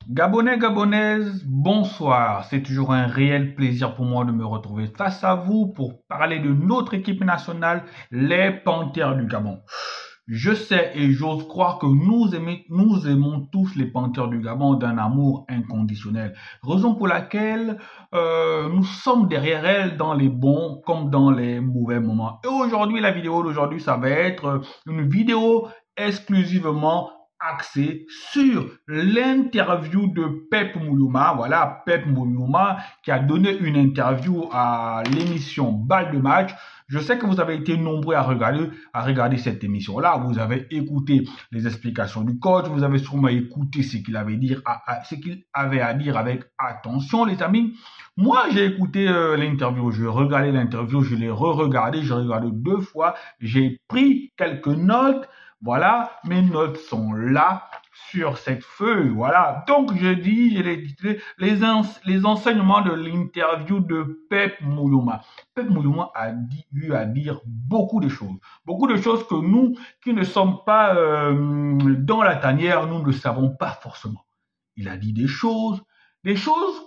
Gabonais, Gabonaises, bonsoir. C'est toujours un réel plaisir pour moi de me retrouver face à vous pour parler de notre équipe nationale, les Panthères du Gabon. Je sais et j'ose croire que nous aimons tous les Panthères du Gabon d'un amour inconditionnel. Raison pour laquelle nous sommes derrière elles dans les bons comme dans les mauvais moments. Et aujourd'hui, la vidéo d'aujourd'hui, ça va être une vidéo exclusivement axé sur l'interview de Pep Moulouma. Voilà, Pep Moulouma qui a donné une interview à l'émission Balle de match. Je sais que vous avez été nombreux à regarder cette émission-là. Vous avez écouté les explications du coach. Vous avez sûrement écouté ce qu'il avait à dire avec attention, les amis. Moi, j'ai écouté l'interview. Je regardais l'interview. Je l'ai re-regardé. J'ai regardé 2 fois. J'ai pris quelques notes. Voilà, mes notes sont là sur cette feuille. Voilà, donc je l'ai titré les enseignements de l'interview de Pep Moulouma. Pep Moulouma a eu à dire beaucoup de choses que nous qui ne sommes pas dans la tanière, nous ne savons pas forcément. Il a dit des choses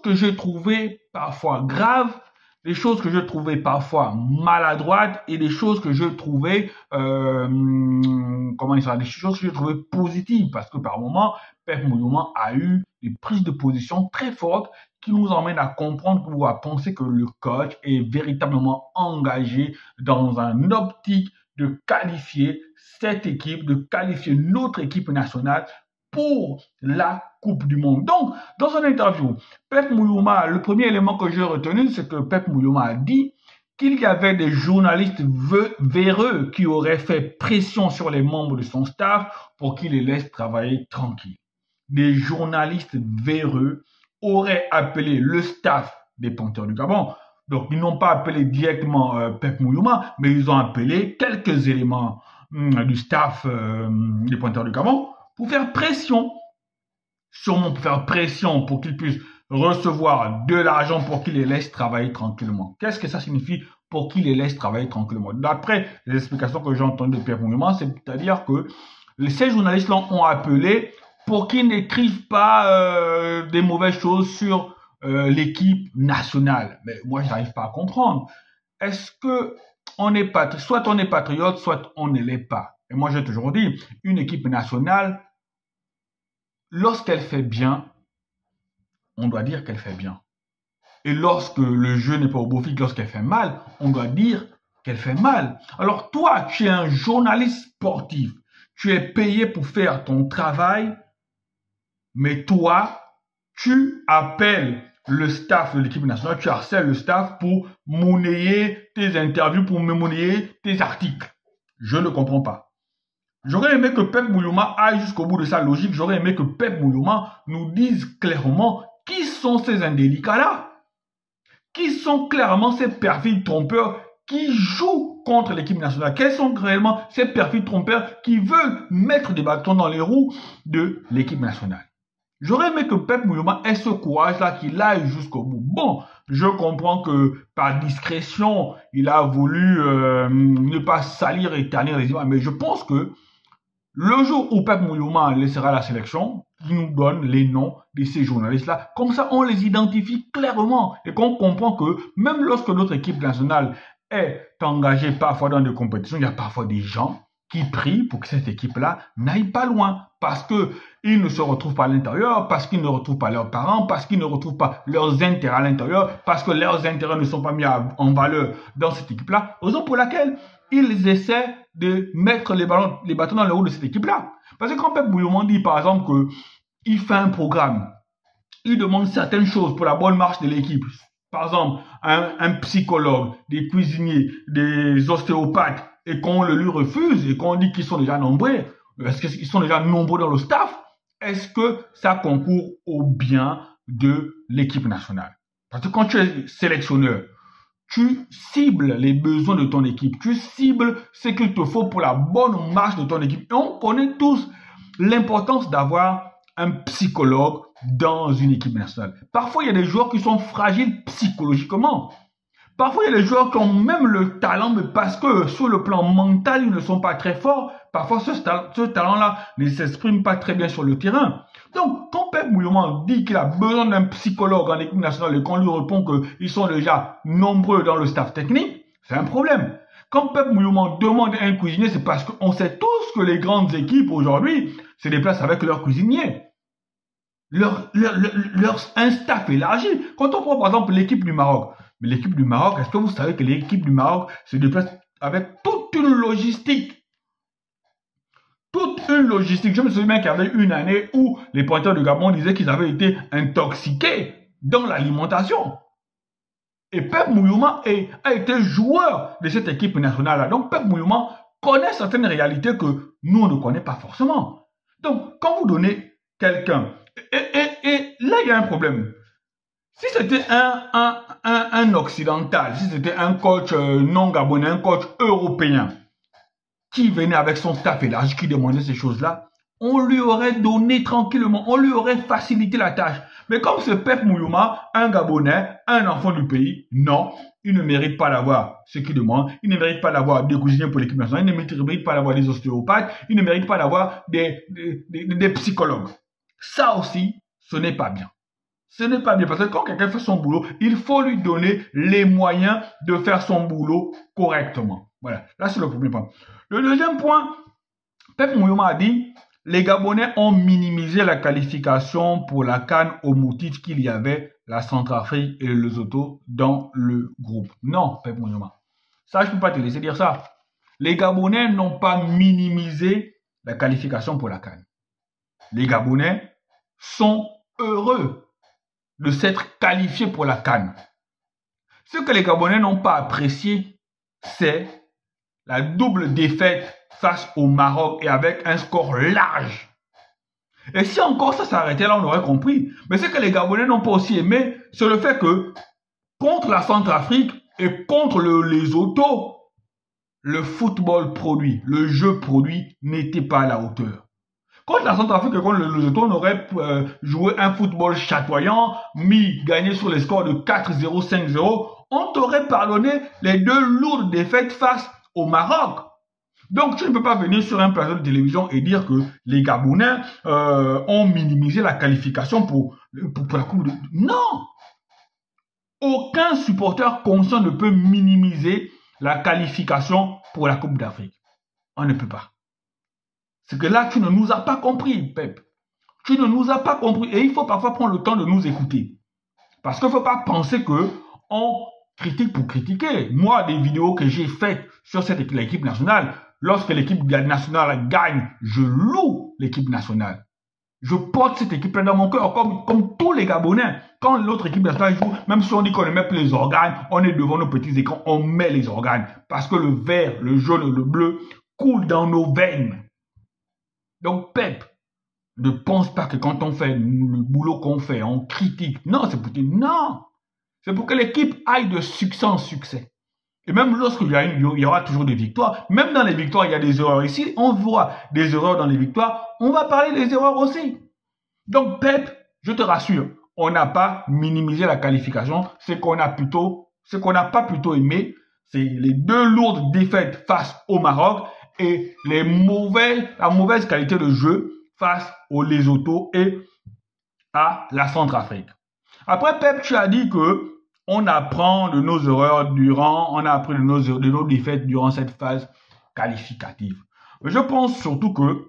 que j'ai trouvées parfois graves, des choses que je trouvais parfois maladroites et des choses que je trouvais des choses que je trouvais positives parce que par moments Pep Moulouma a eu des prises de position très fortes qui nous emmènent à comprendre ou à penser que le coach est véritablement engagé dans un optique de qualifier cette équipe, de qualifier notre équipe nationale pour la Coupe du Monde. Donc, dans son interview, Pep Moulouma, le premier élément que j'ai retenu, c'est que Pep Moulouma a dit qu'il y avait des journalistes véreux qui auraient fait pression sur les membres de son staff pour qu'ils les laissent travailler tranquilles. Des journalistes véreux auraient appelé le staff des Panthères du Gabon. Donc, ils n'ont pas appelé directement Pep Moulouma, mais ils ont appelé quelques éléments du staff des Panthères du Gabon pour faire pression, sûrement pour faire pression pour qu'ils puissent recevoir de l'argent pour qu'ils les laissent travailler tranquillement. Qu'est-ce que ça signifie pour qu'ils les laissent travailler tranquillement? D'après les explications que j'ai entendues de Pep Moulouma, c'est-à-dire que ces journalistes-là ont appelé pour qu'ils n'écrivent pas des mauvaises choses sur l'équipe nationale. Mais moi, je n'arrive pas à comprendre. Est-ce que soit on est patriote, soit on ne l'est pas? Et moi, j'ai toujours dit, une équipe nationale, lorsqu'elle fait bien, on doit dire qu'elle fait bien. Et lorsque le jeu n'est pas au beau fixe, lorsqu'elle fait mal, on doit dire qu'elle fait mal. Alors toi, tu es un journaliste sportif. Tu es payé pour faire ton travail, mais toi, tu appelles le staff de l'équipe nationale, tu harcèles le staff pour monnayer tes interviews, pour monnayer tes articles. Je ne comprends pas. J'aurais aimé que Pep Moulouma aille jusqu'au bout de sa logique. J'aurais aimé que Pep Moulouma nous dise clairement qui sont ces indélicats-là. Qui sont clairement ces perfides trompeurs qui jouent contre l'équipe nationale. Quels sont réellement ces perfides trompeurs qui veulent mettre des bâtons dans les roues de l'équipe nationale. J'aurais aimé que Pep Moulouma ait ce courage-là, qu'il aille jusqu'au bout. Bon, je comprends que par discrétion, il a voulu ne pas salir et ternir les images, mais je pense que le jour où Pep Moulouma laissera la sélection, il nous donne les noms de ces journalistes-là. Comme ça, on les identifie clairement et qu'on comprend que même lorsque notre équipe nationale est engagée parfois dans des compétitions, il y a parfois des gens qui prient pour que cette équipe-là n'aille pas loin parce qu'ils ne se retrouvent pas à l'intérieur, parce qu'ils ne retrouvent pas leurs parents, parce qu'ils ne retrouvent pas leurs intérêts à l'intérieur, parce que leurs intérêts ne sont pas mis en valeur dans cette équipe-là. Raison pour laquelle ils essaient de mettre les bâtons dans les roues de cette équipe-là. Parce que quand Pep Moulouma dit par exemple qu'il fait un programme, il demande certaines choses pour la bonne marche de l'équipe. Par exemple, un psychologue, des cuisiniers, des ostéopathes, et qu'on le lui refuse et qu'on dit qu'ils sont déjà nombreux, est-ce qu'ils sont déjà nombreux dans le staff? Est-ce que ça concourt au bien de l'équipe nationale? Parce que quand tu es sélectionneur, tu cibles les besoins de ton équipe, tu cibles ce qu'il te faut pour la bonne marche de ton équipe. Et on connaît tous l'importance d'avoir un psychologue dans une équipe nationale. Parfois, il y a des joueurs qui sont fragiles psychologiquement. Parfois, il y a des joueurs qui ont même le talent, mais parce que sur le plan mental, ils ne sont pas très forts. Parfois, ce talent-là ne s'exprime pas très bien sur le terrain. Donc, quand Pep Mouilloma dit qu'il a besoin d'un psychologue en équipe nationale et qu'on lui répond qu'ils sont déjà nombreux dans le staff technique, c'est un problème. Quand Pep Mouilloma demande un cuisinier, c'est parce qu'on sait tous que les grandes équipes aujourd'hui se déplacent avec leurs cuisiniers. Un staff élargi. Quand on prend par exemple l'équipe du Maroc, mais l'équipe du Maroc, est-ce que vous savez que l'équipe du Maroc se déplace avec toute une logistique? Toute une logistique. Je me souviens qu'il y avait une année où les pointeurs de Gabon disaient qu'ils avaient été intoxiqués dans l'alimentation. Et Pep Mouilloma a été joueur de cette équipe nationale-là. Donc Pep Mouilloma connaît certaines réalités que nous, on ne connaît pas forcément. Donc, quand vous donnez quelqu'un, et là, il y a un problème. Si c'était un occidental, si c'était un coach non gabonais, un coach européen, qui venait avec son staff élargi, qui demandait ces choses-là, on lui aurait donné tranquillement, on lui aurait facilité la tâche. Mais comme c'est Pep Mouilloma, un Gabonais, un enfant du pays, non, il ne mérite pas d'avoir ce qu'il demande, il ne mérite pas d'avoir des cuisiniers pour l'équipe nationale, il ne mérite pas d'avoir des ostéopathes, il ne mérite pas d'avoir des psychologues. Ça aussi, ce n'est pas bien. Ce n'est pas bien parce que quand quelqu'un fait son boulot, il faut lui donner les moyens de faire son boulot correctement. Voilà, là c'est le premier point. Le deuxième point, Pep Mouilloma a dit, les Gabonais ont minimisé la qualification pour la CAN au motif qu'il y avait la Centrafrique et le Lesotho dans le groupe. Non, Pep Mouilloma. Ça, je ne peux pas te laisser dire ça. Les Gabonais n'ont pas minimisé la qualification pour la CAN. Les Gabonais sont heureux de s'être qualifiés pour la CAN. Ce que les Gabonais n'ont pas apprécié, c'est la double défaite face au Maroc et avec un score large. Et si encore ça s'arrêtait là, on aurait compris. Mais ce que les Gabonais n'ont pas aussi aimé, c'est le fait que contre la Centrafrique et contre le Lesotho, le football produit, le jeu produit n'était pas à la hauteur. Contre la Centrafrique et contre le Lesotho, on aurait joué un football chatoyant, gagné sur les scores de 4-0, 5-0. On t'aurait pardonné les deux lourdes défaites face au Maroc. Donc, tu ne peux pas venir sur un plateau de télévision et dire que les Gabonais ont minimisé la qualification pour la Coupe de... Non! Aucun supporter conscient ne peut minimiser la qualification pour la Coupe d'Afrique. On ne peut pas. C'est que là, tu ne nous as pas compris, Pep. Tu ne nous as pas compris. Et il faut parfois prendre le temps de nous écouter. Parce qu'il ne faut pas penser qu'on critique pour critiquer. Moi, des vidéos que j'ai faites sur l'équipe nationale, lorsque l'équipe nationale gagne, je loue l'équipe nationale. Je porte cette équipe-là dans mon cœur, comme tous les Gabonais. Quand l'autre équipe nationale joue, même si on dit qu'on ne met plus les organes, on est devant nos petits écrans, on met les organes. Parce que le vert, le jaune et le bleu coulent dans nos veines. Donc, Pep, ne pense pas que quand on fait le boulot qu'on fait, on critique. Non, c'est pour dire non. C'est pour que l'équipe aille de succès en succès. Et même lorsqu'il y aura toujours des victoires, même dans les victoires, il y a des erreurs. Ici, on voit des erreurs dans les victoires, on va parler des erreurs aussi. Donc, Pep, je te rassure, on n'a pas minimisé la qualification. Ce qu'on n'a pas plutôt aimé, c'est les deux lourdes défaites face au Maroc et la mauvaise qualité de jeu face au Lesotho et à la Centrafrique. Après, Pep, tu as dit que on apprend de nos erreurs on a appris de nos défaites durant cette phase qualificative. Je pense surtout que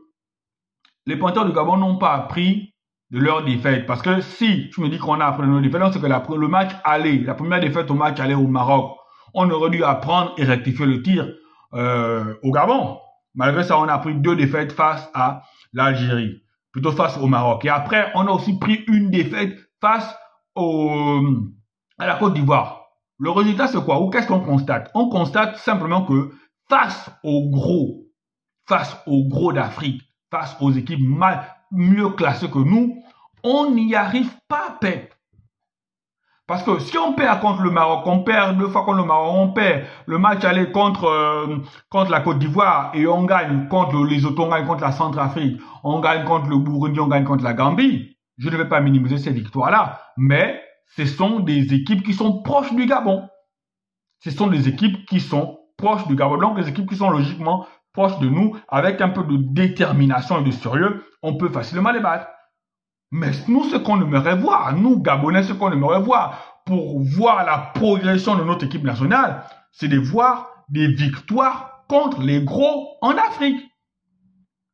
les pointeurs du Gabon n'ont pas appris de leurs défaites. Parce que si tu me dis qu'on a appris de nos défaites, c'est que le match aller, la première défaite au match aller au Maroc, on aurait dû apprendre et rectifier le tir au Gabon. Malgré ça, on a pris 2 défaites face à l'Algérie, plutôt face au Maroc. Et après, on a aussi pris une défaite face à la Côte d'Ivoire. Le résultat, c'est quoi? Ou qu'est-ce qu'on constate? On constate simplement que face aux gros d'Afrique, face aux équipes mieux classées que nous, on n'y arrive pas, Pep. Parce que si on perd contre le Maroc, on perd 2 fois contre le Maroc, on perd le match aller contre la Côte d'Ivoire et on gagne contre le Lesotho, on gagne contre la Centrafrique, on gagne contre le Burundi, on gagne contre la Gambie. Je ne vais pas minimiser ces victoires-là, mais ce sont des équipes qui sont proches du Gabon. ce sont des équipes qui sont proches du Gabon. Donc, des équipes qui sont logiquement proches de nous, avec un peu de détermination et de sérieux, on peut facilement les battre. Mais nous, ce qu'on aimerait voir, nous, Gabonais, ce qu'on aimerait voir pour voir la progression de notre équipe nationale, c'est de voir des victoires contre les gros en Afrique.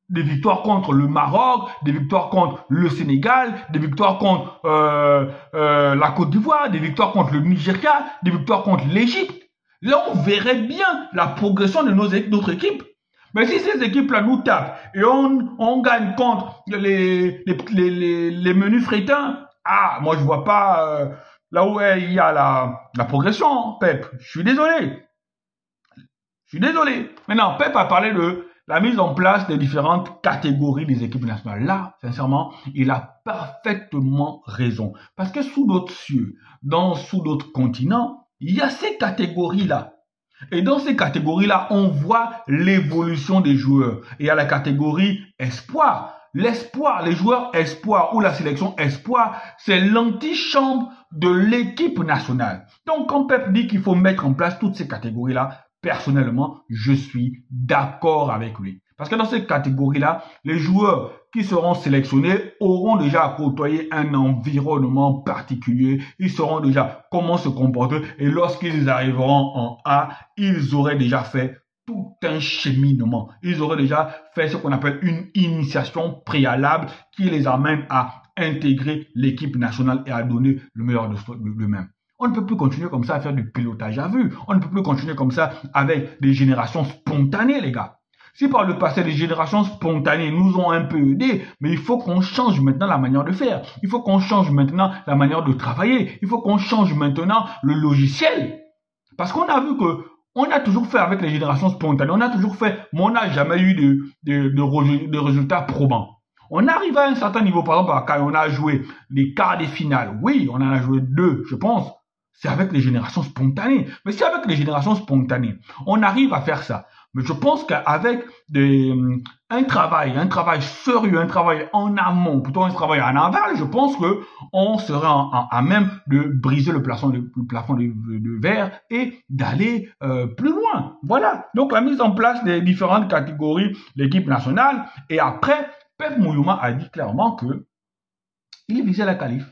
Des victoires contre le Maroc, des victoires contre le Sénégal, des victoires contre la Côte d'Ivoire, des victoires contre le Nigeria, des victoires contre l'Égypte. Là, on verrait bien la progression de notre équipe. Mais si ces équipes-là nous tapent et on gagne contre les menus frétins, moi je vois pas là où il y a la progression, Pep. Je suis désolé. Maintenant, Pep a parlé de la mise en place des différentes catégories des équipes nationales. Là, sincèrement, il a parfaitement raison. Parce que sous d'autres cieux, sous d'autres continents, il y a ces catégories-là. Et dans ces catégories-là, on voit l'évolution des joueurs. Et il y a la catégorie espoir. L'espoir, les joueurs espoir ou la sélection espoir, c'est l'antichambre de l'équipe nationale. Donc, quand Pep dit qu'il faut mettre en place toutes ces catégories-là, personnellement, je suis d'accord avec lui. Parce que dans ces catégories-là, les joueurs qui seront sélectionnés auront déjà côtoyé un environnement particulier. Ils sauront déjà comment se comporter. Et lorsqu'ils arriveront en A, ils auraient déjà fait tout un cheminement. Ils auraient déjà fait ce qu'on appelle une initiation préalable qui les amène à intégrer l'équipe nationale et à donner le meilleur d'eux-mêmes. On ne peut plus continuer comme ça à faire du pilotage à vue. On ne peut plus continuer comme ça avec des générations spontanées, les gars. Si par le passé, les générations spontanées nous ont un peu aidés, mais il faut qu'on change maintenant la manière de faire. Il faut qu'on change maintenant la manière de travailler. Il faut qu'on change maintenant le logiciel. Parce qu'on a vu que on a toujours fait avec les générations spontanées. On a toujours fait, mais on n'a jamais eu de résultats probants. On arrive à un certain niveau, par exemple, quand on a joué les quarts des finales. Oui, on en a joué 2, je pense. C'est avec les générations spontanées. Mais si avec les générations spontanées, on arrive à faire ça, mais je pense qu'avec un travail sérieux, un travail en amont, plutôt un travail en aval, je pense que on serait à même de briser le plafond de verre et d'aller plus loin. Voilà. Donc la mise en place des différentes catégories de l'équipe nationale. Et après, Pep Mouyouma a dit clairement que il visait la qualif.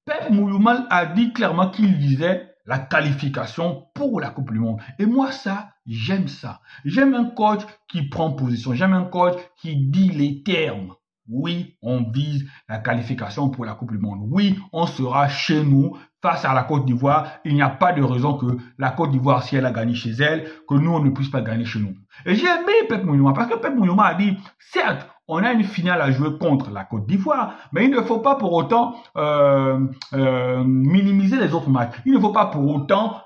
Pep Mouyouma a dit clairement qu'il visait la qualification pour la Coupe du Monde. Et moi, ça, j'aime ça. J'aime un coach qui prend position. J'aime un coach qui dit les termes. Oui, on vise la qualification pour la Coupe du Monde. Oui, on sera chez nous face à la Côte d'Ivoire. Il n'y a pas de raison que la Côte d'Ivoire, si elle a gagné chez elle, que nous, on ne puisse pas gagner chez nous. Et j'ai aimé Pep Mouyouma parce que Pep Mouyouma a dit, certes, on a une finale à jouer contre la Côte d'Ivoire, mais il ne faut pas pour autant minimiser les autres matchs. Il ne faut pas pour autant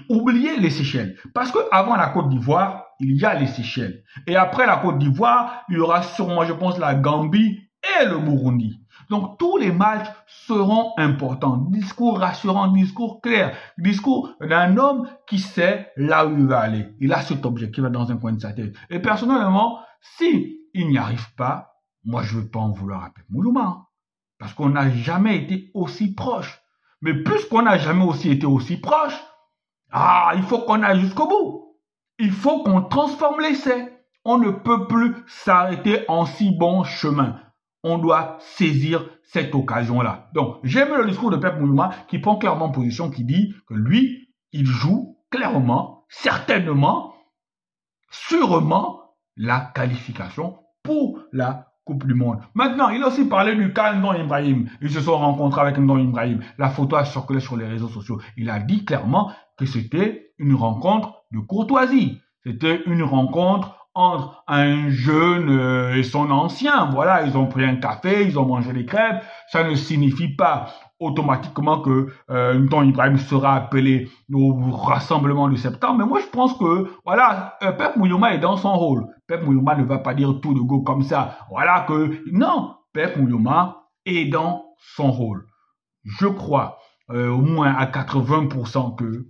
oublier les Seychelles. Parce que avant la Côte d'Ivoire, il y a les Seychelles. Et après la Côte d'Ivoire, il y aura sûrement, je pense, la Gambie et le Burundi. Donc tous les matchs seront importants. Discours rassurant, discours clair, discours d'un homme qui sait là où il va aller. Il a cet objectif dans un coin de sa tête. Et personnellement, si il n'y arrive pas, moi je ne veux pas en vouloir à Pep Mouyouma. Parce qu'on n'a jamais été aussi proche. Mais puisqu'on n'a jamais été aussi proche, il faut qu'on aille jusqu'au bout. Il faut qu'on transforme l'essai. On ne peut plus s'arrêter en si bon chemin. On doit saisir cette occasion-là. Donc, j'aime le discours de Pep Mouyouma qui prend clairement position, qui dit que lui, il joue clairement, certainement, sûrement, la qualification pour la Coupe du Monde. Maintenant, il a aussi parlé du cas Ndong Ibrahim. Ils se sont rencontrés avec Ndong Ibrahim. La photo a circulé sur les réseaux sociaux. Il a dit clairement que c'était une rencontre de courtoisie. C'était une rencontre entre un jeune et son ancien. Voilà, ils ont pris un café, ils ont mangé des crêpes. Ça ne signifie pas automatiquement que Ndong Ibrahim sera appelé au rassemblement de septembre. Mais moi, je pense que, voilà, Pep Mouyouma est dans son rôle. Pep Mouyouma ne va pas dire tout de go comme ça. Voilà que, non, Pep Mouyouma est dans son rôle. Je crois au moins à 80% que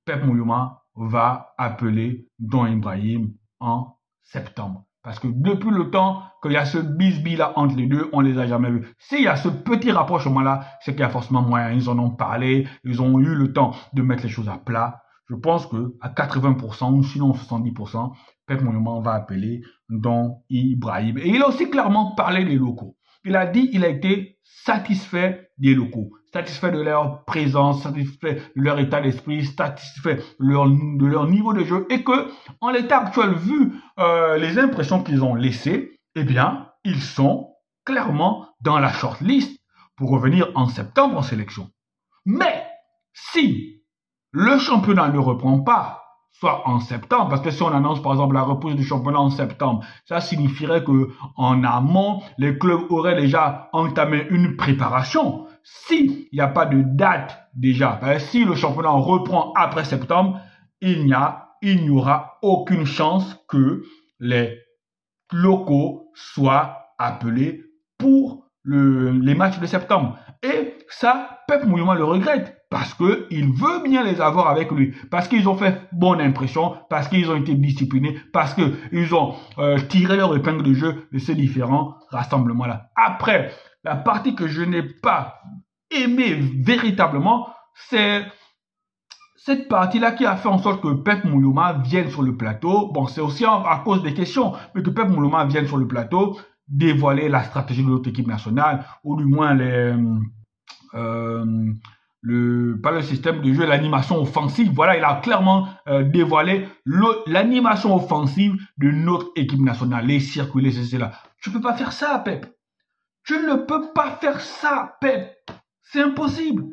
Pep Mouyouma va appeler Ndong Ibrahim en septembre. Parce que depuis le temps qu'il y a ce bisbille-là entre les deux, on les a jamais vus. S'il y a ce petit rapprochement-là, c'est qu'il y a forcément moyen. Ils en ont parlé, ils ont eu le temps de mettre les choses à plat. Je pense que à 80% ou sinon 70%, Pep Monument va appeler Don Ibrahim. Et il a aussi clairement parlé des locaux. Il a dit qu'il a été satisfait des locaux, satisfait de leur présence, satisfait de leur état d'esprit, satisfait de leur niveau de jeu et que, en l'état actuel, vu les impressions qu'ils ont laissées, eh bien, ils sont clairement dans la shortlist pour revenir en septembre en sélection. Mais, si le championnat ne reprend pas, soit en septembre, parce que si on annonce par exemple la reprise du championnat en septembre, ça signifierait que en amont, les clubs auraient déjà entamé une préparation. S'il n'y a pas de date déjà, si le championnat reprend après septembre, il n'y aura aucune chance que les locaux soient appelés pour les matchs de septembre. Et ça, Pep Monument le regrette. Parce qu'il veut bien les avoir avec lui, parce qu'ils ont fait bonne impression, parce qu'ils ont été disciplinés, parce qu'ils ont tiré leur épingle de jeu de ces différents rassemblements-là. Après, la partie que je n'ai pas aimée véritablement, c'est cette partie-là qui a fait en sorte que Pep Moulouma vienne sur le plateau. Bon, c'est aussi à cause des questions, mais que Pep Moulouma vienne sur le plateau, dévoiler la stratégie de notre équipe nationale, ou du moins pas le système de jeu, l'animation offensive. Voilà, il a clairement dévoilé l'animation offensive de notre équipe nationale. Les circuler, c'est là. Tu ne peux pas faire ça, Pep. Tu ne peux pas faire ça, Pep. C'est impossible.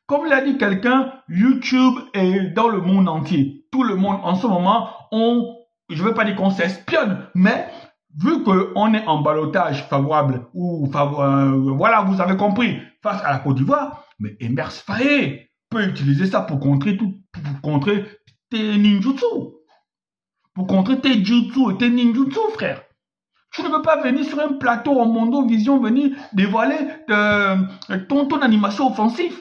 Comme l'a dit quelqu'un, YouTube est dans le monde entier. Tout le monde, en ce moment, je ne veux pas dire qu'on s'espionne, mais vu qu'on est en ballottage favorable, voilà, vous avez compris, face à la Côte d'Ivoire, mais Emers Faé peut utiliser ça pour contrer tes ninjutsu. Pour contrer tes jutsu et tes ninjutsu, frère. Tu ne peux pas venir sur un plateau en Mondo Vision, venir dévoiler ton animation offensive.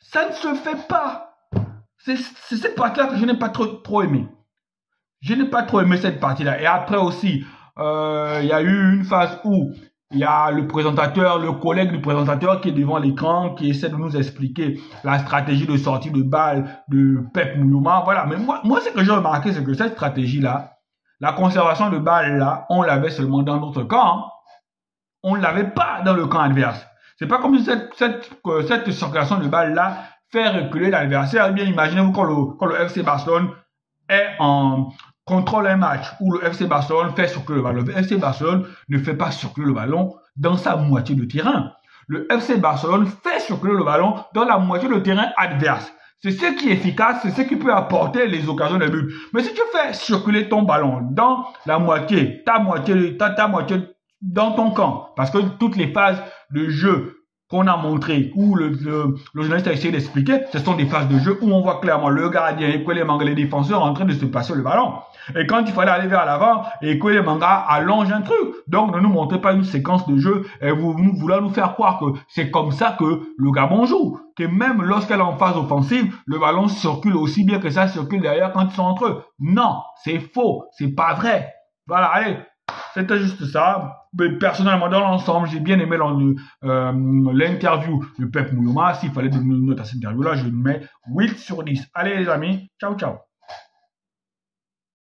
Ça ne se fait pas. C'est cette partie-là que je n'ai pas trop aimé. Je n'ai pas trop aimé cette partie-là. Et après aussi, il y a eu une phase où il y a le présentateur, le collègue du présentateur qui est devant l'écran, qui essaie de nous expliquer la stratégie de sortie de balle de Pep Moulouma. Voilà. Mais moi ce que j'ai remarqué, c'est que cette stratégie-là, la conservation de balle là, on l'avait seulement dans notre camp. Hein. On ne l'avait pas dans le camp adverse. C'est pas comme si cette circulation de balle là fait reculer l'adversaire. Eh bien, imaginez-vous quand le FC Barcelone contrôle un match où le FC Barcelone fait circuler le ballon. Le FC Barcelone ne fait pas circuler le ballon dans sa moitié de terrain. Le FC Barcelone fait circuler le ballon dans la moitié de terrain adverse. C'est ce qui est efficace, c'est ce qui peut apporter les occasions de but. Mais si tu fais circuler ton ballon dans la moitié, ta moitié dans ton camp, parce que toutes les phases de jeu qu'on a montré, où le journaliste a essayé d'expliquer, ce sont des phases de jeu où on voit clairement le gardien et les défenseurs en train de se passer le ballon. Et quand il fallait aller vers l'avant, et que les mangas allongent un truc. Donc, ne nous montrez pas une séquence de jeu et vous voulez nous faire croire que c'est comme ça que le Gabon joue. Que même lorsqu'elle est en phase offensive, le ballon circule aussi bien que ça circule derrière quand ils sont entre eux. Non, c'est faux, c'est pas vrai. Voilà, allez. C'était juste ça. Mais personnellement, dans l'ensemble, j'ai bien aimé l'interview de Pep Moulouma. S'il fallait donner une note à cette interview-là, je mets 8 sur 10. Allez les amis, ciao ciao.